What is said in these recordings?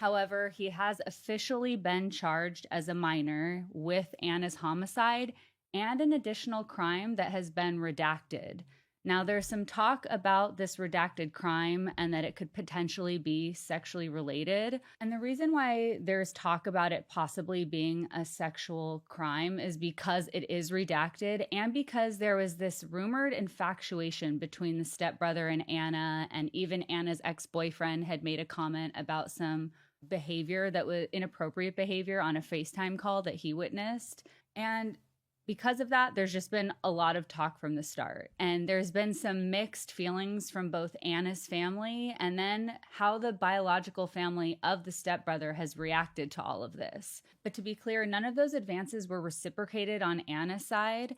However, he has officially been charged as a minor with Anna's homicide and an additional crime that has been redacted. Now, there's some talk about this redacted crime and that it could potentially be sexually related. And the reason why there's talk about it possibly being a sexual crime is because it is redacted and because there was this rumored infatuation between the stepbrother and Anna, and even Anna's ex-boyfriend had made a comment about some behavior that was inappropriate behavior on a FaceTime call that he witnessed. And because of that, there's just been a lot of talk from the start. And there's been some mixed feelings from both Anna's family and then how the biological family of the stepbrother has reacted to all of this. But to be clear, none of those advances were reciprocated on Anna's side.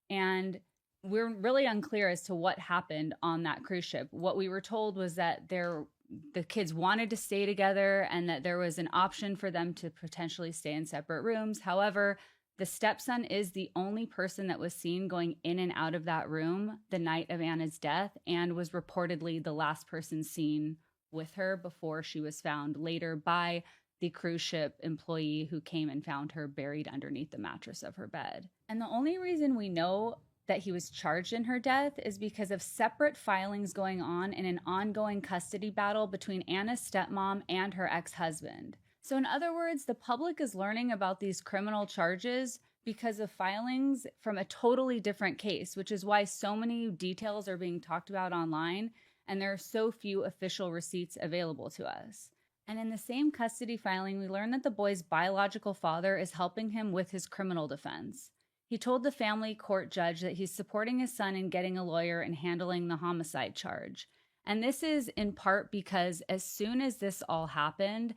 And we're really unclear as to what happened on that cruise ship. What we were told was that the kids wanted to stay together and that there was an option for them to potentially stay in separate rooms. However, the stepson is the only person that was seen going in and out of that room the night of Anna's death and was reportedly the last person seen with her before she was found later by the cruise ship employee who came and found her buried underneath the mattress of her bed. And the only reason we know that he was charged in her death is because of separate filings going on in an ongoing custody battle between Anna's stepmom and her ex-husband. So in other words, the public is learning about these criminal charges because of filings from a totally different case, which is why so many details are being talked about online and there are so few official receipts available to us. And in the same custody filing, we learn that the boy's biological father is helping him with his criminal defense. He told the family court judge that he's supporting his son in getting a lawyer and handling the homicide charge. And this is in part because as soon as this all happened,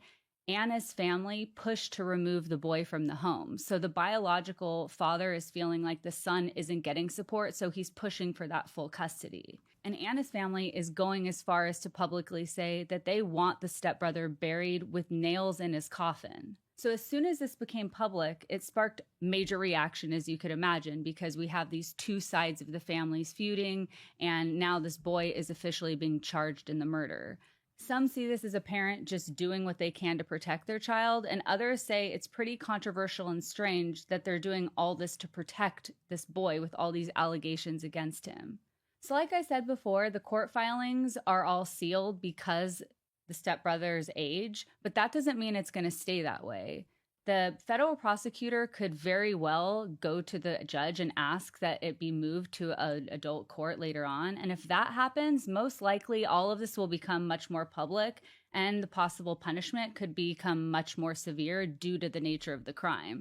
Anna's family pushed to remove the boy from the home. So the biological father is feeling like the son isn't getting support, so he's pushing for that full custody. And Anna's family is going as far as to publicly say that they want the stepbrother buried with nails in his coffin. So as soon as this became public, it sparked major reaction, as you could imagine, because we have these two sides of the families feuding, and now this boy is officially being charged in the murder. Some see this as a parent just doing what they can to protect their child, and others say it's pretty controversial and strange that they're doing all this to protect this boy with all these allegations against him. So like I said before, the court filings are all sealed because the stepbrother's age, but that doesn't mean it's going to stay that way. The federal prosecutor could very well go to the judge and ask that it be moved to an adult court later on. And if that happens, most likely all of this will become much more public and the possible punishment could become much more severe due to the nature of the crime.